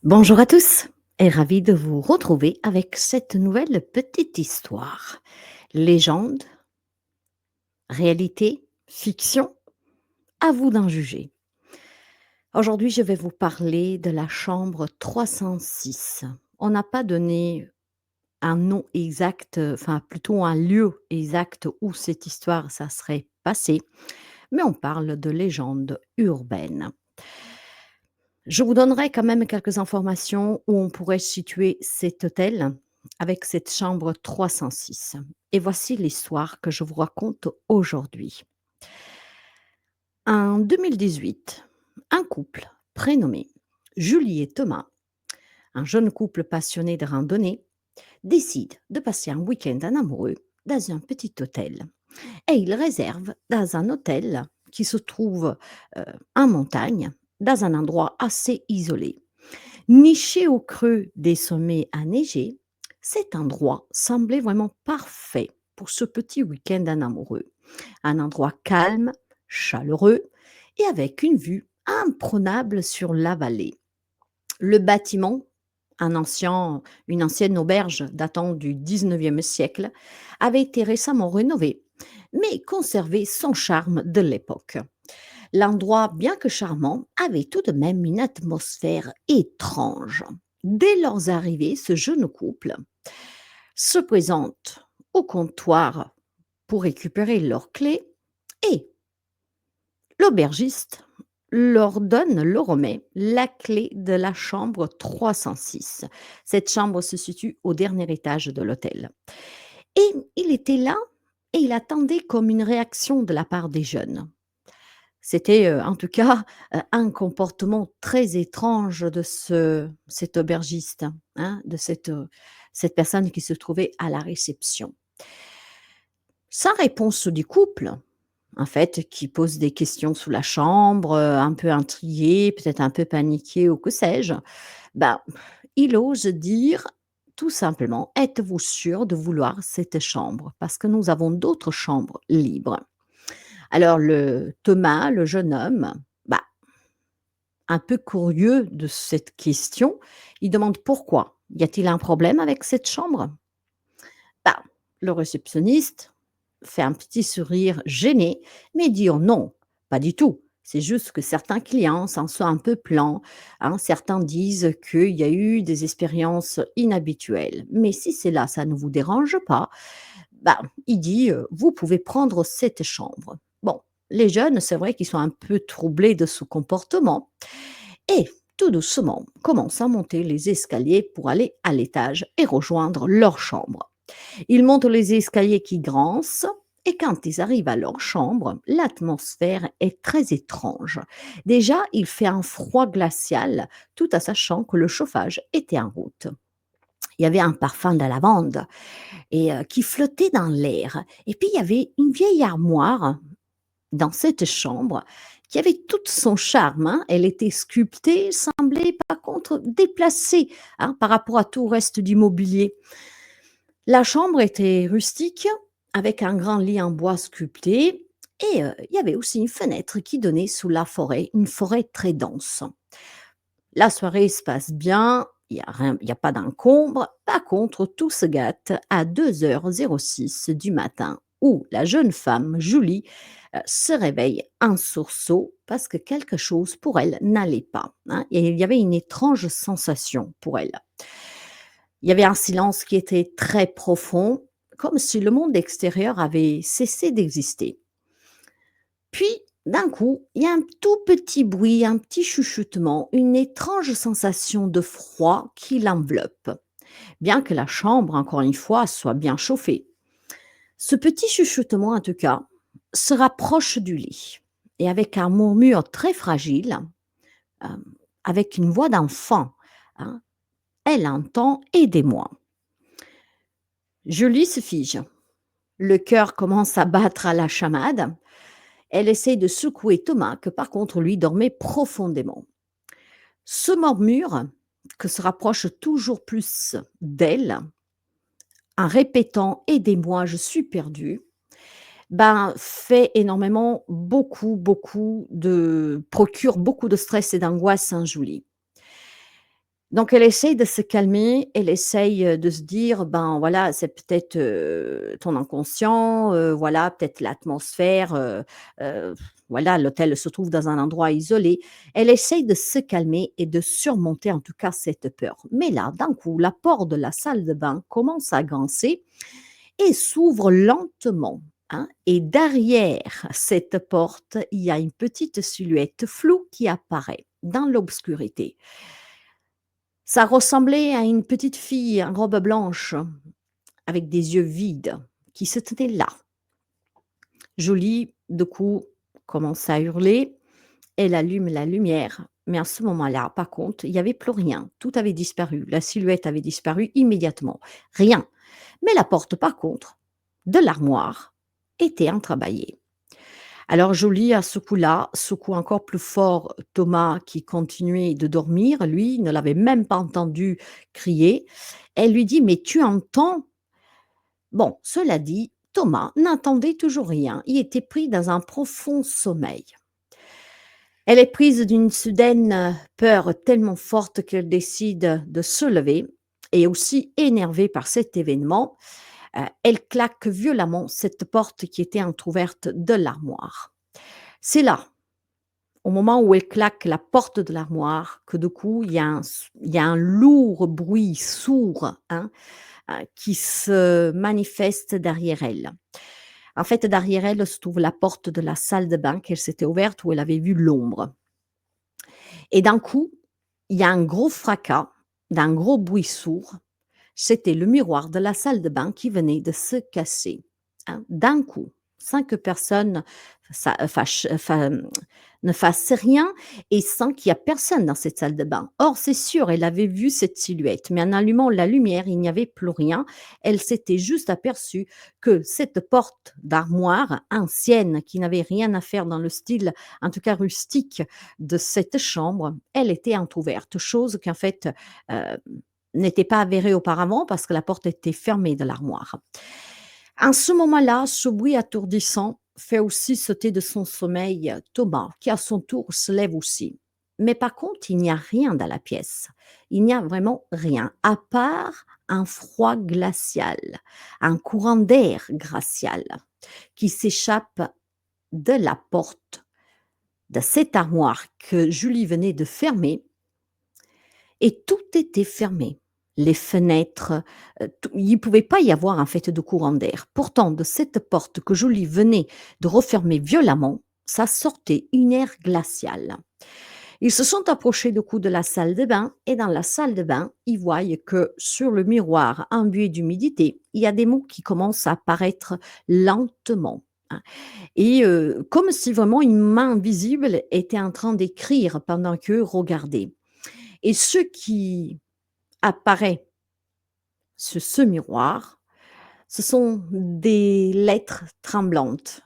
Bonjour à tous et ravi de vous retrouver avec cette nouvelle petite histoire. Légende, réalité, fiction, à vous d'en juger. Aujourd'hui, je vais vous parler de la chambre 306. On n'a pas donné un nom exact, enfin plutôt un lieu exact où cette histoire ça serait passée, mais on parle de légende urbaine. Je vous donnerai quand même quelques informations où on pourrait situer cet hôtel avec cette chambre 306. Et voici l'histoire que je vous raconte aujourd'hui. En 2018, un couple prénommé Julie et Thomas, un jeune couple passionné de randonnée, décide de passer un week-end en amoureux dans un petit hôtel. Et ils réservent dans un hôtel qui se trouve en montagne, dans un endroit assez isolé. Niché au creux des sommets enneigés, cet endroit semblait vraiment parfait pour ce petit week-end en amoureux. Un endroit calme, chaleureux et avec une vue imprenable sur la vallée. Le bâtiment, une ancienne auberge datant du 19e siècle, avait été récemment rénové, mais conservait son charme de l'époque. L'endroit, bien que charmant, avait tout de même une atmosphère étrange. Dès leur arrivée, ce jeune couple se présente au comptoir pour récupérer leurs clés et l'aubergiste leur remet la clé de la chambre 306. Cette chambre se situe au dernier étage de l'hôtel. Et il était là et il attendait comme une réaction de la part des jeunes. C'était, en tout cas, un comportement très étrange de cet aubergiste, hein, de cette personne qui se trouvait à la réception. Sans réponse du couple, en fait, qui pose des questions sous la chambre, un peu intrigué, peut-être un peu paniqué ou que sais-je, ben, il ose dire tout simplement: «Êtes-vous sûr de vouloir cette chambre? Parce que nous avons d'autres chambres libres». Alors le Thomas, le jeune homme, bah, un peu curieux de cette question, il demande: «Pourquoi? Y a-t-il un problème avec cette chambre?» Bah, le réceptionniste fait un petit sourire gêné, mais dit: «Oh non, pas du tout. C'est juste que certains clients s'en sont un peu plaints, hein. Certains disent qu'il y a eu des expériences inhabituelles. Mais si c'est là, ça ne vous dérange pas, bah, il dit: «Vous pouvez prendre cette chambre». Bon, les jeunes, c'est vrai qu'ils sont un peu troublés de ce comportement et tout doucement commencent à monter les escaliers pour aller à l'étage et rejoindre leur chambre. Ils montent les escaliers qui grincent et quand ils arrivent à leur chambre, l'atmosphère est très étrange. Déjà, il fait un froid glacial tout en sachant que le chauffage était en route. Il y avait un parfum de lavande et qui flottait dans l'air. Et puis, il y avait une vieille armoire dans cette chambre qui avait tout son charme, hein. Elle était sculptée, semblait par contre déplacée, hein, par rapport à tout le reste du mobilier. La chambre était rustique, avec un grand lit en bois sculpté et il y avait aussi une fenêtre qui donnait sous la forêt, une forêt très dense. La soirée se passe bien, il y a pas d'encombre. Par contre, tout se gâte à 2h06 du matin où la jeune femme, Julie, se réveille en sursaut parce que quelque chose pour elle n'allait pas, hein, et il y avait une étrange sensation pour elle. Il y avait un silence qui était très profond, comme si le monde extérieur avait cessé d'exister. Puis, d'un coup, il y a un tout petit bruit, un petit chuchotement, une étrange sensation de froid qui l'enveloppe, bien que la chambre, encore une fois, soit bien chauffée. Ce petit chuchotement, en tout cas, se rapproche du lit et avec un murmure très fragile, euh, avec une voix d'enfant, hein, elle entend: «Aidez-moi». Julie se fige. Le cœur commence à battre à la chamade. Elle essaie de secouer Thomas, que par contre lui dormait profondément. Ce murmure, que se rapproche toujours plus d'elle, en répétant: «Aidez-moi, je suis perdu», ben, fait énormément, procure beaucoup de stress et d'angoisse en Julie. Donc elle essaye de se calmer, elle essaye, de se dire: «Ben, voilà, c'est peut-être, ton inconscient, voilà, peut-être l'atmosphère, voilà, l'hôtel se trouve dans un endroit isolé». Elle essaye de se calmer et de surmonter en tout cas cette peur. Mais là, d'un coup, la porte de la salle de bain commence à grincer et s'ouvre lentement, hein, et derrière cette porte, il y a une petite silhouette floue qui apparaît dans l'obscurité. Ça ressemblait à une petite fille en robe blanche, avec des yeux vides, qui se tenait là. Jolie, de coup, commence à hurler. Elle allume la lumière, mais à ce moment-là, par contre, il y avait plus rien. Tout avait disparu. La silhouette avait disparu immédiatement. Rien. Mais la porte, par contre, de l'armoire, était entrebâillée. Alors Jolie, à ce coup-là, secoue encore plus fort Thomas qui continuait de dormir. Lui, il ne l'avait même pas entendu crier. Elle lui dit: «Mais tu entends?» Bon, cela dit, Thomas n'entendait toujours rien. Il était pris dans un profond sommeil. Elle est prise d'une soudaine peur tellement forte qu'elle décide de se lever et aussi énervée par cet événement, elle claque violemment cette porte qui était entrouverte de l'armoire. C'est là, au moment où elle claque la porte de l'armoire, que de coup, il y a un lourd bruit sourd, hein, qui se manifeste derrière elle. En fait, derrière elle se trouve la porte de la salle de bain qu'elle s'était ouverte où elle avait vu l'ombre. Et d'un coup, il y a un gros fracas, d'un gros bruit sourd. C'était le miroir de la salle de bain qui venait de se casser, hein, d'un coup, sans que personne ça, ne fasse rien et sans qu'il y a personne dans cette salle de bain. Or, c'est sûr, elle avait vu cette silhouette, mais en allumant la lumière, il n'y avait plus rien. Elle s'était juste aperçue que cette porte d'armoire ancienne, qui n'avait rien à faire dans le style, en tout cas rustique, de cette chambre, elle était entrouverte, chose qu'en fait, heu, n'était pas avérée auparavant parce que la porte était fermée de l'armoire. En ce moment-là, ce bruit attourdissant fait aussi sauter de son sommeil Thomas, qui à son tour se lève aussi. Mais par contre, il n'y a rien dans la pièce. Il n'y a vraiment rien, à part un froid glacial, un courant d'air glacial qui s'échappe de la porte de cette armoire que Julie venait de fermer et tout était fermé. Les fenêtres, tout il ne pouvait pas y avoir en fait de courant d'air. Pourtant de cette porte que Joly venait de refermer violemment, ça sortait une air glaciale. Ils se sont approchés du coup de la salle de bain et dans la salle de bain, ils voient que sur le miroir imbué d'humidité, il y a des mots qui commencent à apparaître lentement, hein, et comme si vraiment une main invisible était en train d'écrire pendant qu'eux regardaient. Et ce qui apparaît sur ce miroir, ce sont des lettres tremblantes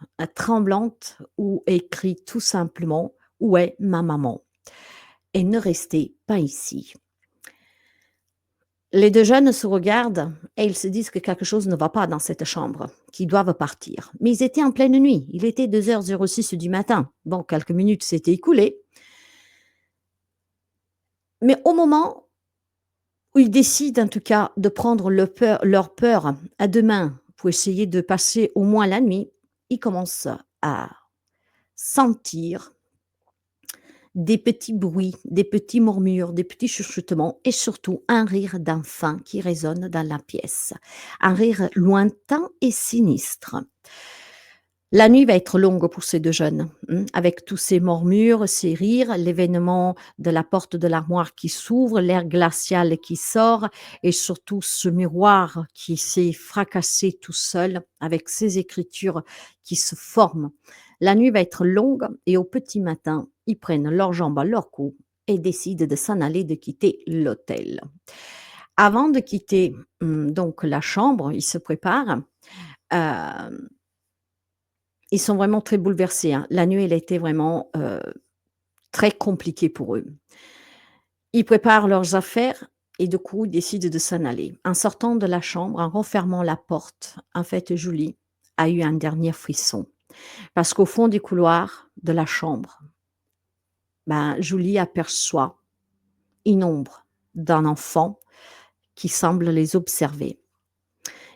où est écrit tout simplement: «Où est ma maman? Et ne restez pas ici». Les 2 jeunes se regardent et ils se disent que quelque chose ne va pas dans cette chambre, qu'ils doivent partir. Mais ils étaient en pleine nuit, il était 2:06 du matin. Bon, quelques minutes s'étaient écoulées, mais au moment où ils décident en tout cas de prendre leur peur à 2 mains pour essayer de passer au moins la nuit, ils commencent à sentir des petits bruits, des petits murmures, des petits chuchotements et surtout un rire d'enfant qui résonne dans la pièce. Un rire lointain et sinistre. La nuit va être longue pour ces 2 jeunes, avec tous ces murmures, ces rires, l'événement de la porte de l'armoire qui s'ouvre, l'air glacial qui sort et surtout ce miroir qui s'est fracassé tout seul avec ces écritures qui se forment. La nuit va être longue et au petit matin, ils prennent leurs jambes à leur cou et décident de s'en aller, de quitter l'hôtel. Avant de quitter, donc la chambre, ils se préparent, hem ils sont vraiment très bouleversés, hein. La nuit, elle a été vraiment, très compliquée pour eux. Ils préparent leurs affaires et du coup, ils décident de s'en aller. En sortant de la chambre, en refermant la porte, en fait, Julie a eu un dernier frisson. Parce qu'au fond du couloir de la chambre, ben, Julie aperçoit une ombre d'un enfant qui semble les observer.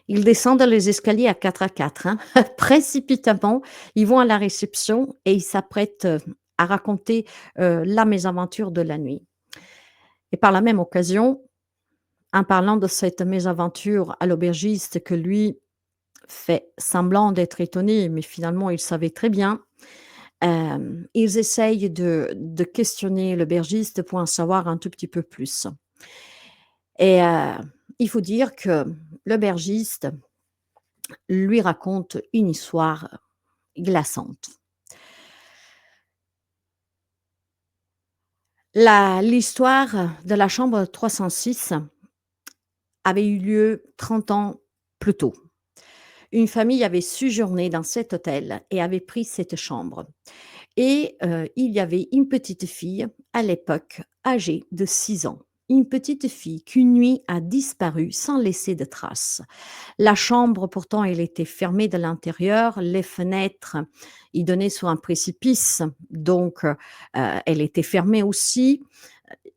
Ils descendent les escaliers à 4 à 4, hein. Précipitamment, ils vont à la réception et ils s'apprêtent, à raconter, la mésaventure de la nuit et par la même occasion, en parlant de cette mésaventure à l'aubergiste que lui fait semblant d'être étonné, mais finalement il savait très bien, ils essayent de questionner l'aubergiste pour en savoir un tout petit peu plus et il faut dire que l'aubergiste lui raconte une histoire glaçante. L'histoire de la chambre 306 avait eu lieu 30 ans plus tôt. Une famille avait séjourné dans cet hôtel et avait pris cette chambre et il y avait une petite fille à l'époque âgée de 6 ans. Une petite fille qu'une nuit a disparu sans laisser de traces. La chambre pourtant elle était fermée de l'intérieur, les fenêtres, ils donnaient sur un précipice donc elle était fermée aussi.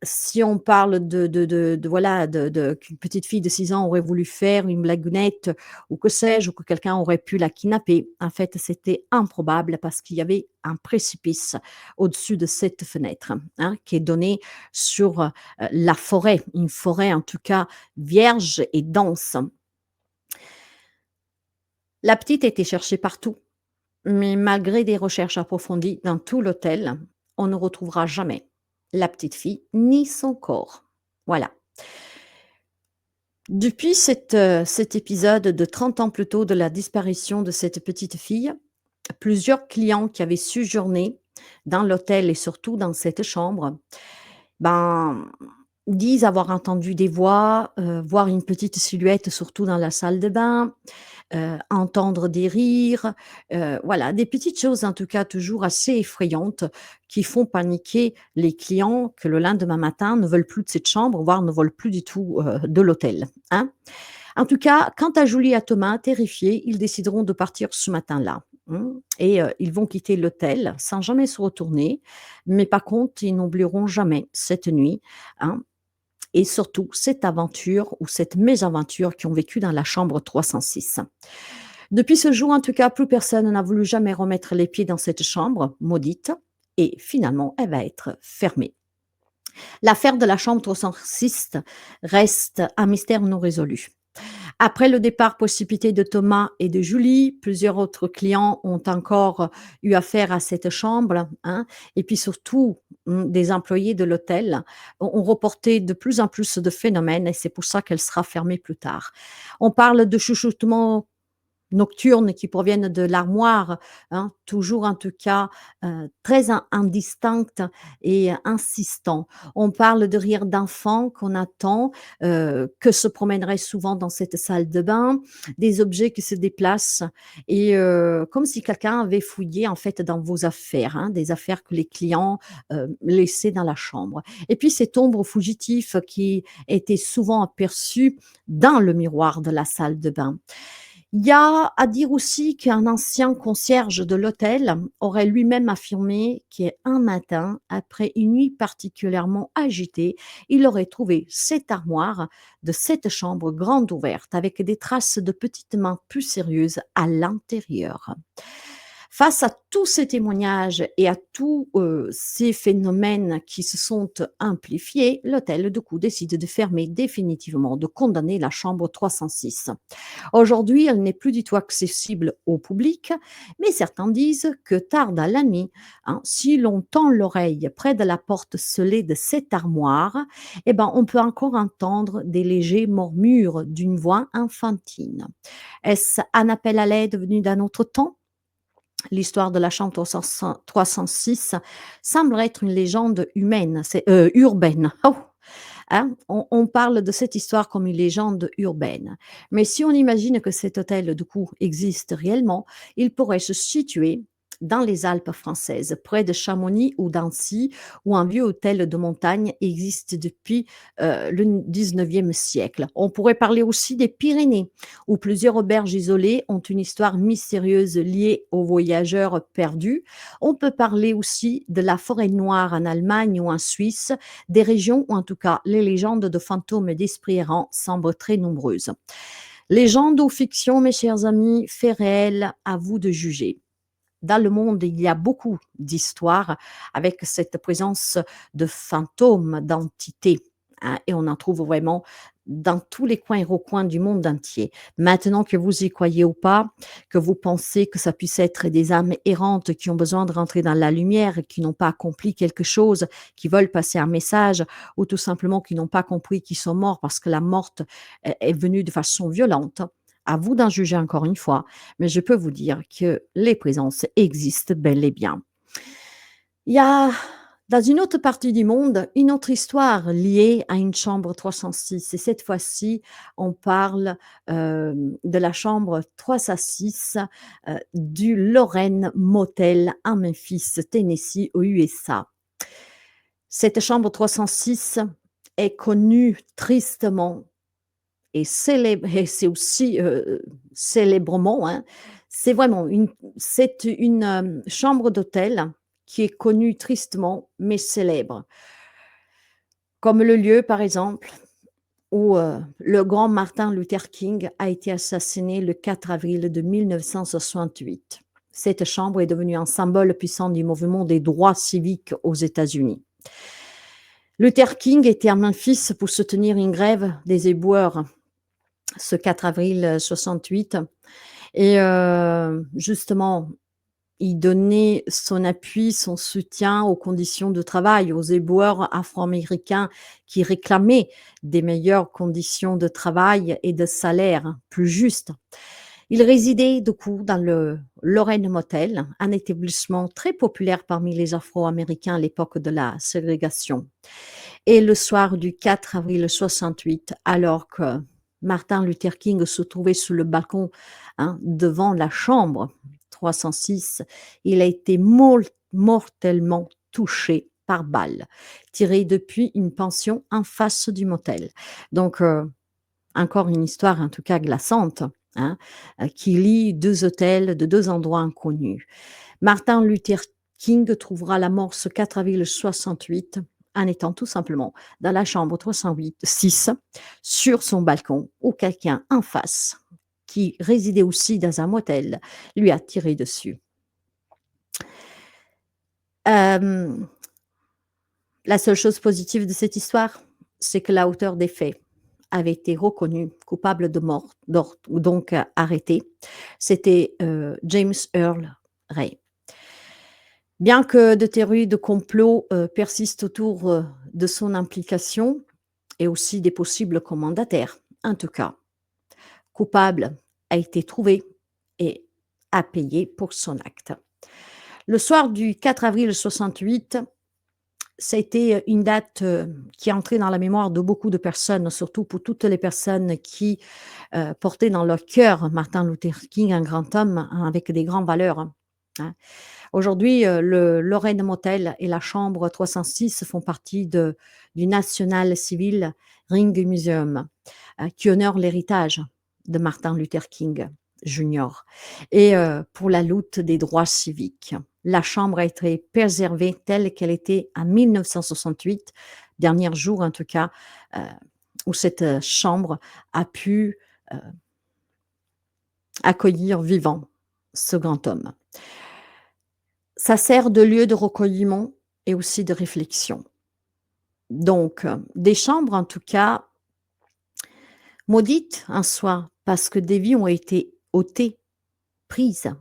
Si on parle de voilà, qu'une petite fille de 6 ans aurait voulu faire une blagounette ou que sais-je, ou que quelqu'un aurait pu la kidnapper, en fait, c'était improbable parce qu'il y avait un précipice au-dessus de cette fenêtre, hein, qui est donnée sur, la forêt, une forêt en tout cas vierge et dense. La petite a été cherchée partout, mais malgré des recherches approfondies dans tout l'hôtel, on ne retrouvera jamais la petite fille ni son corps. Voilà. Depuis cet épisode de 30 ans plus tôt de la disparition de cette petite fille, plusieurs clients qui avaient séjourné dans l'hôtel et surtout dans cette chambre, ben, disent avoir entendu des voix, voir une petite silhouette surtout dans la salle de bain, entendre des rires, voilà, des petites choses en tout cas toujours assez effrayantes qui font paniquer les clients que le lendemain matin ne veulent plus de cette chambre, voire ne veulent plus du tout, de l'hôtel, hein. En tout cas, quant à Julie et à Thomas, terrifiés, ils décideront de partir ce matin-là, mmh et ils vont quitter l'hôtel sans jamais se retourner, mais par contre, ils n'oublieront jamais cette nuit, hein et surtout cette aventure ou cette mésaventure qu'ils ont vécue dans la chambre 306. Depuis ce jour, en tout cas, plus personne n'a voulu jamais remettre les pieds dans cette chambre maudite et finalement, elle va être fermée. L'affaire de la chambre 306 reste un mystère non résolu. Après le départ précipité de Thomas et de Julie, plusieurs autres clients ont encore eu affaire à cette chambre, hein, et puis surtout, des employés de l'hôtel ont reporté de plus en plus de phénomènes et c'est pour ça qu'elle sera fermée plus tard. On parle de chuchotements nocturnes qui proviennent de l'armoire, hein, toujours en tout cas, très indistincts et insistants. On parle de rires d'enfants qu'on attend, que se promèneraient souvent dans cette salle de bain, des objets qui se déplacent et comme si quelqu'un avait fouillé en fait dans vos affaires, hein, des affaires que les clients, laissaient dans la chambre et puis cette ombre fugitif qui était souvent aperçue dans le miroir de la salle de bain. Il y a à dire aussi qu'un ancien concierge de l'hôtel aurait lui-même affirmé qu'un matin, après une nuit particulièrement agitée, il aurait trouvé cette armoire de cette chambre grande ouverte avec des traces de petites mains plus sérieuses à l'intérieur. Face à tous ces témoignages et à tous, ces phénomènes qui se sont amplifiés, l'hôtel du coup décide de fermer définitivement, de condamner la chambre 306. Aujourd'hui, elle n'est plus du tout accessible au public, mais certains disent que tarde à la nuit, hein, si l'on tend l'oreille près de la porte scellée de cette armoire, eh ben, on peut encore entendre des légers murmures d'une voix infantile. Est-ce un appel à l'aide venu d'un autre temps? L'histoire de la chambre 306 semble être une légende humaine, urbaine. Oh! Hein, on parle de cette histoire comme une légende urbaine. Mais si on imagine que cet hôtel, du coup, existe réellement, il pourrait se situer dans les Alpes françaises, près de Chamonix ou d'Annecy, où un vieux hôtel de montagne existe depuis le 19e siècle. On pourrait parler aussi des Pyrénées, où plusieurs auberges isolées ont une histoire mystérieuse liée aux voyageurs perdus. On peut parler aussi de la forêt noire en Allemagne ou en Suisse, des régions où en tout cas les légendes de fantômes et d'esprits errants semblent très nombreuses. Légende ou fiction, mes chers amis, faits réels, à vous de juger. Dans le monde, il y a beaucoup d'histoires avec cette présence de fantômes, d'entités, hein, et on en trouve vraiment dans tous les coins et recoins du monde entier. Maintenant que vous y croyez ou pas, que vous pensez que ça puisse être des âmes errantes qui ont besoin de rentrer dans la lumière, qui n'ont pas accompli quelque chose, qui veulent passer un message, ou tout simplement qui n'ont pas compris qu'ils sont morts parce que la morte est venue de façon violente. À vous d'en juger encore une fois, mais je peux vous dire que les présences existent bel et bien. Il y a dans une autre partie du monde, une autre histoire liée à une chambre 306 et cette fois-ci, on parle, de la chambre 306, du Lorraine Motel à Memphis, Tennessee, aux USA. Cette chambre 306 est connue tristement et c'est aussi, célèbrement, hein. C'est une, chambre d'hôtel qui est connue tristement, mais célèbre. Comme le lieu, par exemple, où, le grand Martin Luther King a été assassiné le 4 avril de 1968. Cette chambre est devenue un symbole puissant du mouvement des droits civiques aux États-Unis. Luther King était à Memphis pour soutenir une grève des éboueurs ce 4 avril 68 et justement, il donnait son appui, son soutien aux conditions de travail, aux éboueurs afro-américains qui réclamaient des meilleures conditions de travail et de salaire plus justes. Il résidait du coup dans le Lorraine Motel, un établissement très populaire parmi les Afro-Américains à l'époque de la ségrégation. Et le soir du 4 avril 68, alors que Martin Luther King se trouvait sous le balcon, hein, devant la chambre 306, il a été mortellement touché par balle, tiré depuis une pension en face du motel. Donc, encore une histoire en tout cas glaçante, hein, qui lie 2 hôtels de 2 endroits inconnus. Martin Luther King trouvera la mort ce 4 avril 68 en étant tout simplement dans la chambre 306 sur son balcon où quelqu'un en face, qui résidait aussi dans un motel, lui a tiré dessus. Hem, la seule chose positive de cette histoire, c'est que l'auteur des faits avait été reconnu coupable de mort, donc arrêté. C'était, James Earl Ray. Bien que de théories de complot, persistent autour, de son implication et aussi des possibles commandataires, en tout cas, coupable a été trouvé et a payé pour son acte. Le soir du 4 avril 68, ça a été une date, qui est entrée dans la mémoire de beaucoup de personnes, surtout pour toutes les personnes qui, portaient dans leur cœur Martin Luther King, un grand homme, hein, avec des grandes valeurs, hein. Aujourd'hui, le Lorraine Motel et la chambre 306 font partie du National Civil Ring Museum, qui honore l'héritage de Martin Luther King Jr. et pour la lutte des droits civiques. La chambre a été préservée telle qu'elle était en 1968, dernier jour en tout cas, heu, où cette, chambre a pu, heu, accueillir vivant ce grand homme. Ça sert de lieu de recueillement et aussi de réflexion. Donc, des chambres en tout cas maudites en soi, parce que des vies ont été ôtées, prises.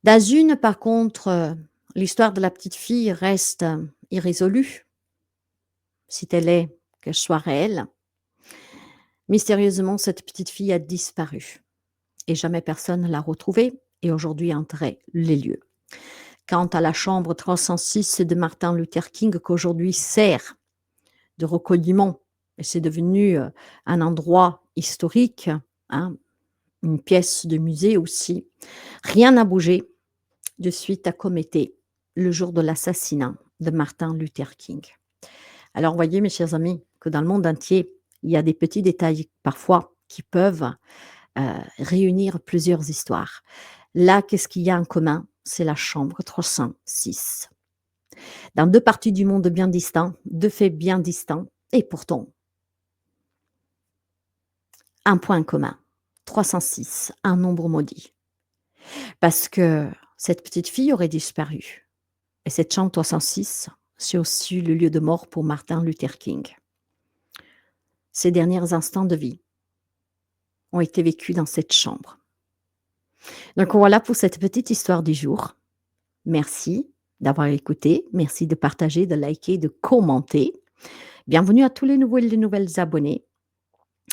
Dans une par contre, l'histoire de la petite fille reste, irrésolue, si tel est qu'elle soit réelle. Mystérieusement, cette petite fille a disparu et jamais personne ne l'a retrouvée et aujourd'hui hanterait les lieux. Quant à la chambre 306 de Martin Luther King qu'aujourd'hui sert de recueillement et c'est devenu, un endroit historique, hein, une pièce de musée aussi, rien n'a bougé. de suite à comme était le jour de l'assassinat de Martin Luther King. Alors voyez mes chers amis, que dans le monde entier, il y a des petits détails parfois qui peuvent, réunir plusieurs histoires. Là, qu'est-ce qu'il y a en commun? C'est la chambre 306. Dans 2 parties du monde bien distants, 2 faits bien distants et pourtant un point commun, 306, un nombre maudit. Parce que cette petite fille aurait disparu et cette chambre 306, c'est aussi le lieu de mort pour Martin Luther King. Ses derniers instants de vie ont été vécus dans cette chambre. Donc voilà pour cette petite histoire du jour. Merci d'avoir écouté, merci de partager, de liker, de commenter. Bienvenue à tous les nouveaux et les nouvelles abonnés.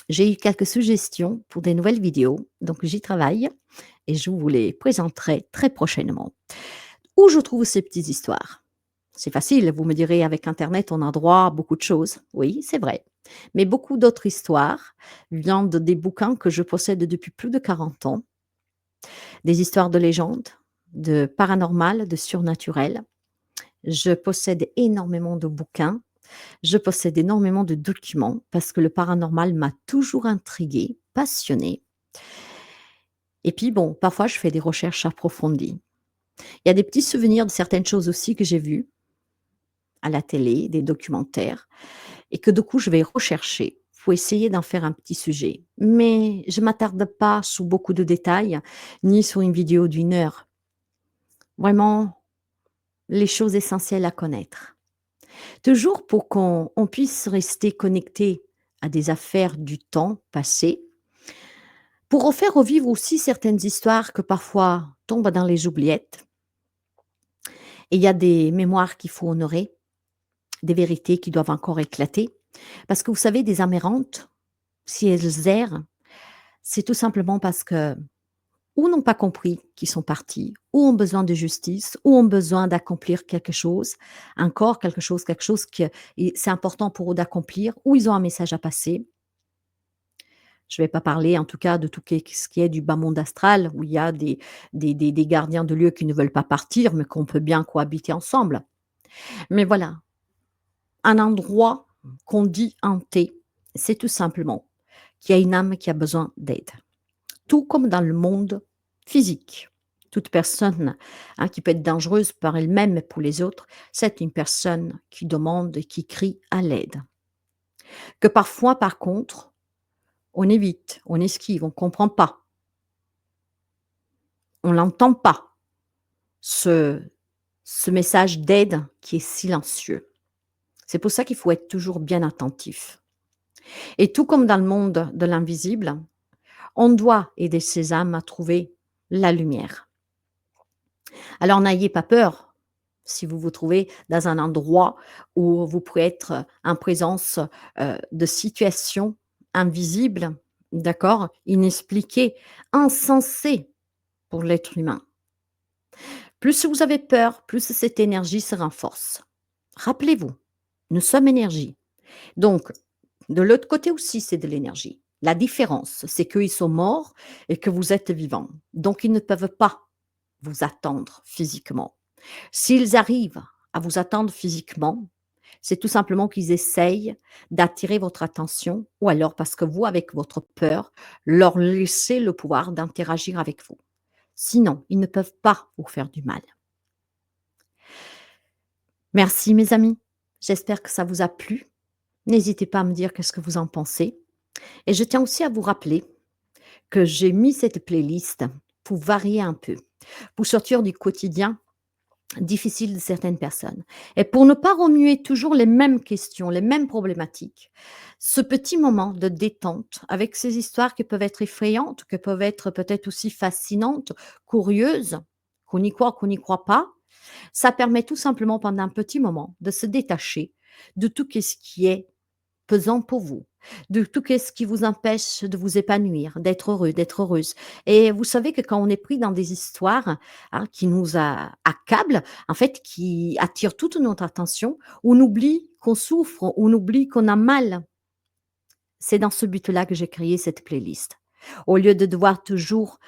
J'ai eu quelques suggestions pour des nouvelles vidéos, donc j'y travaille et je vous les présenterai très prochainement. Où je trouve ces petites histoires? C'est facile, vous me direz, avec internet, on a droit à beaucoup de choses. Oui, c'est vrai. Mais beaucoup d'autres histoires viennent des bouquins que je possède depuis plus de 40 ans. Des histoires de légendes, de paranormal, de surnaturel. Je possède énormément de bouquins. Je possède énormément de documents parce que le paranormal m'a toujours intriguée, passionnée. Et puis bon, parfois je fais des recherches approfondies. Il y a des petits souvenirs de certaines choses aussi que j'ai vues à la télé, des documentaires, et que du coup je vais rechercher pour essayer d'en faire un petit sujet. Mais je m'attarde pas sur beaucoup de détails, ni sur une vidéo d'une heure. Vraiment, les choses essentielles à connaître. Toujours pour qu'on puisse rester connecté à des affaires du temps passé, pour refaire revivre aussi certaines histoires que parfois tombent dans les oubliettes. Et il y a des mémoires qu'il faut honorer, des vérités qui doivent encore éclater. Parce que vous savez, des âmes errantes, si elles errent, c'est tout simplement parce que ou n'ont pas compris qu'ils sont partis, ou ont besoin de justice, ou ont besoin d'accomplir quelque chose, encore quelque chose que c'est important pour eux d'accomplir, ou ils ont un message à passer. Je ne vais pas parler en tout cas de tout ce qui est du bas monde astral, où il y a des gardiens de lieux qui ne veulent pas partir, mais qu'on peut bien cohabiter ensemble. Mais voilà, un endroit qu'on dit hanté, c'est tout simplement qu'il y a une âme qui a besoin d'aide. Tout comme dans le monde physique. Toute personne qui peut être dangereuse par elle-même et pour les autres, c'est une personne qui demande et qui crie à l'aide. Que parfois, par contre, on évite, on esquive, on ne comprend pas, on n'entend pas ce, ce message d'aide qui est silencieux. C'est pour ça qu'il faut être toujours bien attentif. Et tout comme dans le monde de l'invisible, on doit aider ces âmes à trouver la lumière. Alors n'ayez pas peur si vous vous trouvez dans un endroit où vous pouvez être en présence de situations invisibles, d'accord, inexpliquées, insensées pour l'être humain. Plus vous avez peur, plus cette énergie se renforce. Rappelez-vous, nous sommes énergie. Donc, de l'autre côté aussi, c'est de l'énergie. La différence, c'est qu'ils sont morts et que vous êtes vivant. Donc, ils ne peuvent pas vous attendre physiquement. S'ils arrivent à vous attendre physiquement, c'est tout simplement qu'ils essayent d'attirer votre attention ou alors parce que vous, avec votre peur, leur laissez le pouvoir d'interagir avec vous. Sinon, ils ne peuvent pas vous faire du mal. Merci mes amis, j'espère que ça vous a plu. N'hésitez pas à me dire qu'est-ce que vous en pensez. Et je tiens aussi à vous rappeler que j'ai mis cette playlist pour varier un peu, pour sortir du quotidien difficile de certaines personnes. Et pour ne pas remuer toujours les mêmes questions, les mêmes problématiques, ce petit moment de détente avec ces histoires qui peuvent être effrayantes, qui peuvent être peut-être aussi fascinantes, curieuses, qu'on y croit, qu'on n'y croit pas, ça permet tout simplement pendant un petit moment de se détacher de tout ce qui est pesant pour vous, de tout ce qui vous empêche de vous épanouir, d'être heureux, d'être heureuse. Et vous savez que quand on est pris dans des histoires qui nous accablent, en fait, qui attirent toute notre attention, on oublie qu'on souffre, on oublie qu'on a mal. C'est dans ce but-là que j'ai créé cette playlist. Au lieu de devoir toujours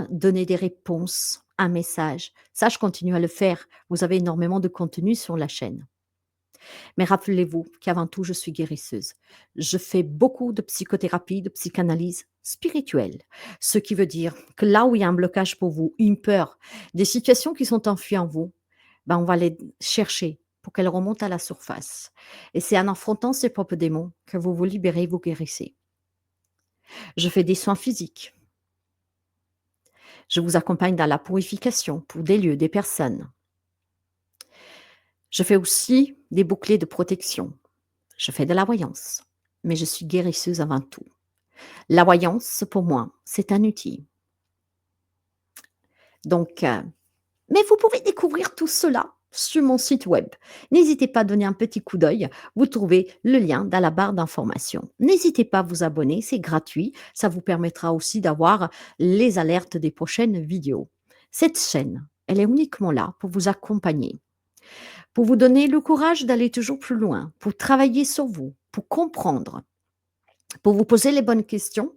donner des réponses un message. Ça, je continue à le faire. Vous avez énormément de contenu sur la chaîne. Mais rappelez-vous qu'avant tout, je suis guérisseuse. Je fais beaucoup de psychothérapie, de psychanalyse spirituelle. Ce qui veut dire que là où il y a un blocage pour vous, une peur, des situations qui sont enfuies en vous, ben, on va les chercher pour qu'elles remontent à la surface. Et c'est en affrontant ses propres démons que vous vous libérez, vous guérissez. Je fais des soins physiques. Je vous accompagne dans la purification pour des lieux, des personnes. Je fais aussi des boucliers de protection. Je fais de la voyance, mais je suis guérisseuse avant tout. La voyance, pour moi, c'est un outil. Donc, mais vous pouvez découvrir tout cela sur mon site web. N'hésitez pas à donner un petit coup d'œil. Vous trouvez le lien dans la barre d'information. N'hésitez pas à vous abonner, c'est gratuit. Ça vous permettra aussi d'avoir les alertes des prochaines vidéos. Cette chaîne, elle est uniquement là pour vous accompagner, pour vous donner le courage d'aller toujours plus loin, pour travailler sur vous, pour comprendre, pour vous poser les bonnes questions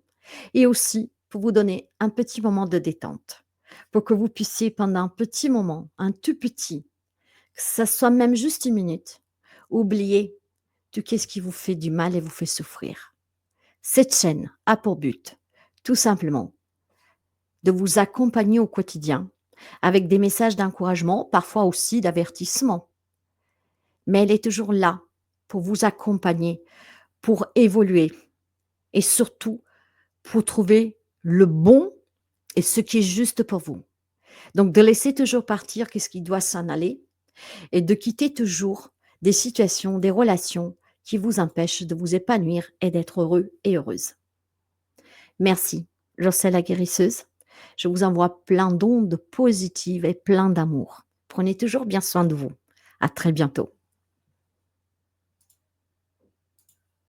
et aussi pour vous donner un petit moment de détente, pour que vous puissiez pendant un petit moment, un tout petit, que ça soit même juste 1 minute, oublier tout qu'est-ce qui vous fait du mal et vous fait souffrir. Cette chaîne a pour but, tout simplement, de vous accompagner au quotidien avec des messages d'encouragement, parfois aussi d'avertissement. Mais elle est toujours là pour vous accompagner, pour évoluer et surtout pour trouver le bon et ce qui est juste pour vous. Donc de laisser toujours partir qu'est-ce qui doit s'en aller et de quitter toujours des situations, des relations qui vous empêchent de vous épanouir et d'être heureux et heureuse. Merci, Jocelle la guérisseuse. Je vous envoie plein d'ondes positives et plein d'amour. Prenez toujours bien soin de vous. À très bientôt.